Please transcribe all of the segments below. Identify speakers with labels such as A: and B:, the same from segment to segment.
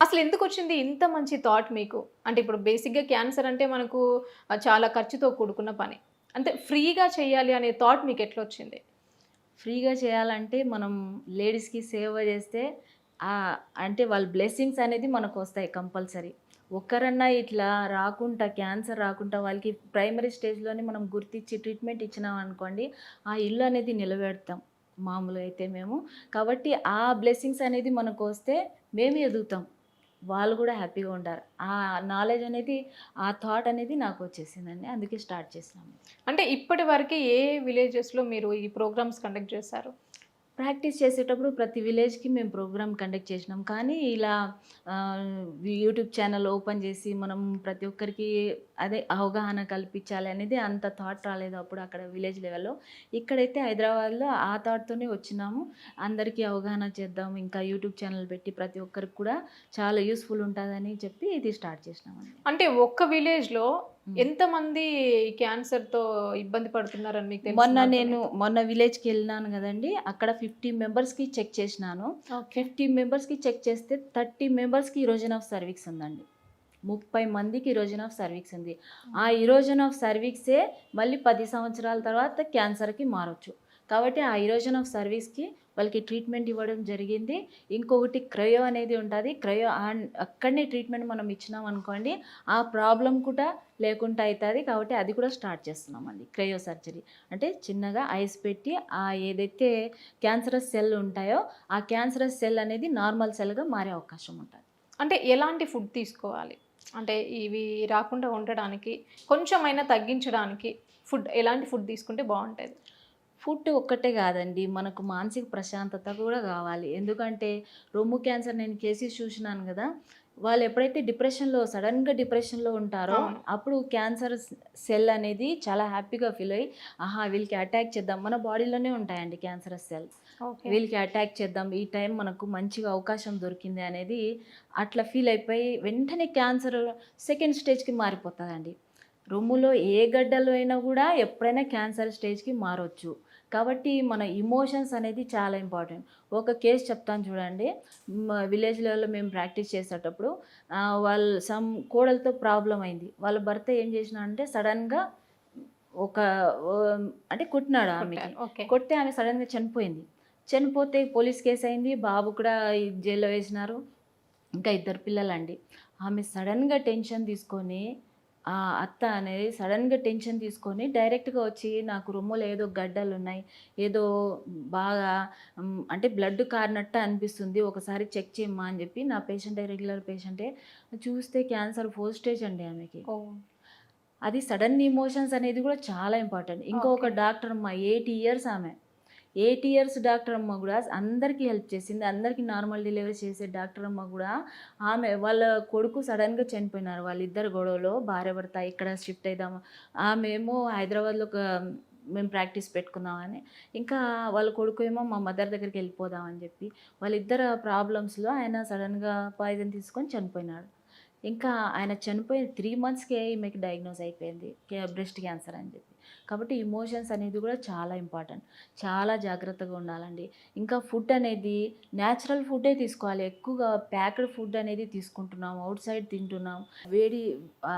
A: అసలు ఎందుకొచ్చింది ఇంత మంచి థాట్ మీకు? అంటే ఇప్పుడు బేసిక్‌గా క్యాన్సర్ అంటే మనకు చాలా ఖర్చుతో కూడుకున్న పని. అంటే ఫ్రీగా చేయాలి అనే థాట్ మీకెట్లొచ్చింది?
B: ఫ్రీగా చేయాలంటే మనం లేడీస్‌కి సేవ చేస్తే అంటే వాళ్ళ బ్లెస్సింగ్స్ అనేది మనకొస్తాయి కంపల్సరీ. ఒక్కరన్నా ఇట్లా రాకుండా క్యాన్సర్ రాకుండా వాళ్ళకి ప్రైమరీ స్టేజ్‌లోనే మనం గుర్తించి ట్రీట్మెంట్ ఇచ్చినామనుకోండి, ఆ ఇల్లు అనేది నిలబెడతాం మామూలుగా అయితే మేము. కాబట్టి ఆ బ్లెస్సింగ్స్ అనేది మనకొస్తే మేము ఎదుగుతాం. వాళ్ళు కూడా హ్యాపీగా ఉంటారు. ఆ నాలెడ్జ్ అనేది, ఆ థాట్ అనేది నాకొచ్చేసిందండి. అందుకే స్టార్ట్ చేసినాము.
A: అంటే ఇప్పటి వరకి ఏ విలేజెస్‌లో మీరు ఈ ప్రోగ్రామ్స్ కండక్ట్ చేశారు?
B: ప్రాక్టీస్ చేసేటప్పుడు ప్రతి విలేజ్‌కి మేము ప్రోగ్రామ్ కండక్ట్ చేసినాం. కానీ ఇలా ఆహ్, యూట్యూబ్ ఛానల్ ఓపెన్ చేసి మనం ప్రతి ఒక్కరికి అదే అవగాహన కల్పించాలి అనేది అంత థాట్ రాలేదు అప్పుడు అక్కడ విలేజ్ లెవెల్‌లో. ఇక్కడైతే హైదరాబాద్‌లో ఆ థాట్‌తోనే వచ్చినాము. అందరికీ అవగాహన చేద్దాం. ఇంకా యూట్యూబ్ ఛానల్ పెట్టి ప్రతి ఒక్కరికి కూడా చాలా యూజ్‌ఫుల్ ఉంటదని చెప్పి ఇది స్టార్ట్ చేసినామండి.
A: అంటే ఒక్క విలేజ్‌లో
B: హ్మ్.
A: ఎంతమంది క్యాన్సర్‌తో ఇబ్బంది పడుతున్నారని మీకు తెలిసింది అర్థమైందా?
B: మొన్న విలేజ్‌కెళ్ళినాను గదండీ! అక్కడ 50 మెంబర్స్‌కి చెక్ చేసినాను.
A: ఓకే.
B: 50 మెంబర్స్‌కి చెక్ చేస్తే 30 మెంబర్స్‌కి ఇరోజన్ ఆఫ్ సర్వీక్స్ ఉందండి. 30 మందికి ఇరోజన్ ఆఫ్ సర్వీక్స్ ఉంది. ఆ ఇరోజన్ ఆఫ్ సర్వీక్సే మళ్ళీ 10 సంవత్సరాల తర్వాత క్యాన్సర్‌కి మారొచ్చు. కాబట్టి ఆ ఇరోజన్ ఆఫ్ సర్వీస్‌కి వాళ్ళకి ట్రీట్మెంట్ ఇవ్వడం జరిగింది. ఇంకొకటి క్రయో అనేది ఉంటది. క్రయో అక్కడనే ట్రీట్మెంట్ మనం ఇచ్చినామనుకోండి, ఆ ప్రాబ్లమ్ కూడా లేకుండా అయితది. కాబట్టి అది కూడా స్టార్ట్ చేస్తున్నామండి. Cryo surgery. అంటే చిన్నగా ఐస్ పెట్టి ఏదైతే క్యాన్సరస్ సెల్ ఉంటాయో, ఆ క్యాన్సరస్ సెల్ అనేది నార్మల్ సెల్‌గా మారే అవకాశం ఉంటది.
A: అంటే ఎలాంటి ఫుడ్ తీసుకోవాలి? అంటే ఇవి రాకుండా ఉండడానికి, కొంచెమైనా తగ్గించడానికి ఎలాంటి ఫుడ్ తీసుకుంటే బావుంటది?
B: ఫుడ్ ఒక్కటే కాదండి. మనకు మానసిక ప్రశాంతత కూడా కావాలి. ఎందుకంటే రొమ్ము క్యాన్సర్ నేను కేసెస్ చూషినాను గదా! వాళ్ళు ఎప్పుడైతే సడెన్‌గా డిప్రెషన్‌లో ఉంటారో,
A: అవును.
B: అప్పుడు క్యాన్సర్ సెల్ అనేది చాలా హ్యాపీగా ఫీల్ అయ్యి, ఆహా! వీళ్ళకి అటాక్ చేద్దాం. మన బాడీలోనే ఉంటాయండి క్యాన్సరస్ సెల్.
A: ఓకే.
B: వీళ్ళకి అటాక్ చేద్దాం. ఈ టైం మనకు మంచిగా అవకాశం దొరికింది అనేది అట్లా ఫీల్ అయిపోయి వెంటనే క్యాన్సర్ సెకండ్ స్టేజ్‌కి మారిపోతదండి. రొమ్ములో ఏ గడ్డలు అయినా గూడా ఎప్పుడైనా క్యాన్సర్ స్టేజ్‌కి మారొచ్చు. కాబట్టి మన ఎమోషన్స్ అనేది చాలా ఇంపార్టెంట్. ఒక కేస్ చెప్తాను చూడండి. విలేజ్ లెవెల్‌లో మేము ప్రాక్టీస్ చేసేటప్పుడు వాళ్ళు కోడలితో ప్రాబ్లమ్ అయింది. వాళ్ళ భర్త ఏం చేసినాడంటే సడెన్‌గా ఒక అంటే కొట్టినాడు ఆమెకి.
A: కొట్టారు. ఓకే.
B: కొడితే ఆమె సడెన్‌గా చనిపోయింది. చనిపోతే పోలీస్ కేస్ అయింది. బాబు కూడా జైల్‌లో వేసినారు. ఇంకా ఇద్దరు పిల్లలండి. ఆమె సడెన్‌గా టెన్షన్ తీసుకొని అత్త అనేది సడెన్‌గా టెన్షన్ తీసుకొని డైరెక్ట్‌గా వచ్చి నాకు రొమ్ములో ఏదో గడ్డలున్నాయి. ఏదో బాగా అంటే బ్లడ్ కారినట్టు అనిపిస్తుంది. ఒకసారి చెక్ చేయమ్మా అని చెప్పి నా పేషెంటే రెగ్యులర్ పేషెంటే. చూస్తే క్యాన్సర్ 4 స్టేజ్ అండి ఆమెకి.
A: ఓహ్!
B: అది సడన్ ఎమోషన్స్ అనేది కూడా చాలా ఇంపార్టెంట్. ఇంకొక
A: ఓకే.
B: డాక్టర్ అమ్మ 80 ఇయర్స్ ఆమె. 80 ఇయర్స్ డాక్టర్ అమ్మ గూడా అందరికీ హెల్ప్ చేసింది. అందరికీ నార్మల్ డెలివరీ చేసే డాక్టర్ అమ్మ గూడా వాళ్ళ కొడుకు సడెన్‌గా చనిపోయినారు. వాళ్ళిద్దరు గొడవలో భార్యాభర్త ఇక్కడ షిఫ్ట్ అయిదాము. ఆమేమో హైదరాబాద్‌లో మేము ప్రాక్టీస్ పెట్టుకుందామని. ఇంకా వాళ్ళ కొడుకేమో మా మదర్ దగ్గరికి వెళ్ళిపోదాం అని చెప్పి వాళ్ళిద్దరి ప్రాబ్లమ్స్‌లో ఆయన సడెన్‌గా పాయిజన్ తీసుకొని చనిపోయినాడు. ఇంకా ఆయన చనిపోయిన 3 మంత్స్‌కే ఈమెకి డయాగ్నోస్ అయిపోయింది. బ్రెస్ట్ క్యాన్సర్ అని చెప్పి. కాబట్టి ఎమోషన్స్ అనేది కూడా చాలా ఇంపార్టెంట్. చాలా జాగ్రత్తగా ఉండాలండి. ఇంకా ఫుడ్ అనేది నేచురల్ ఫుడ్డే తీసుకోవాలి. ఎక్కువగా ప్యాక్డ్ ఫుడ్ అనేది తీసుకుంటున్నాం. ఔట్ సైడ్ తింటున్నాం. వేడి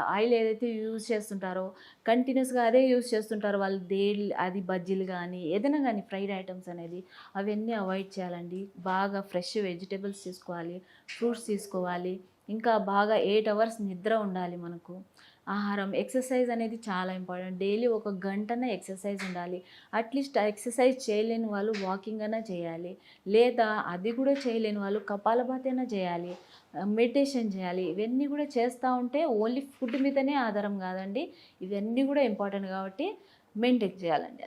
B: ఆయిల్ ఏదైతే యూజ్ చేస్తుంటారో కంటిన్యూస్‌గా అదే యూజ్ చేస్తుంటారు. వాళ్ళు అది బజ్జీలు గానీ, ఏదైనా గానీ ఫ్రైడ్ ఐటెమ్స్ అనేది అవన్నీ అవాయిడ్ చేయాలండి. బాగా ఫ్రెష్ వెజిటబుల్స్ తీసుకోవాలి. ఫ్రూట్స్ తీసుకోవాలి. ఇంకా బాగా 8 అవర్స్ నిద్ర ఉండాలి మనకు. ఆహారం, ఎక్సర్సైజ్ అనేది చాలా ఇంపార్టెంట్. డైలీ ఒక గంటన ఎక్సర్సైజ్ ఉండాలి. అట్‌లీస్ట్ ఎక్సర్సైజ్ చేయలేని వాళ్ళు వాకింగ్ అన్నా చేయాలి. లేదా అది కూడా చేయలేని వాళ్ళు కపాలభాతి అయినా చేయాలి. మెడిటేషన్ చేయాలి. ఇవన్నీ కూడా చేస్తా ఉంటే ఓన్లీ ఫుడ్ మీదనే ఆధారం కాదండి. ఇవన్నీ కూడా ఇంపార్టెంట్ కాబట్టి మెయింటైన్ చేయాలండి.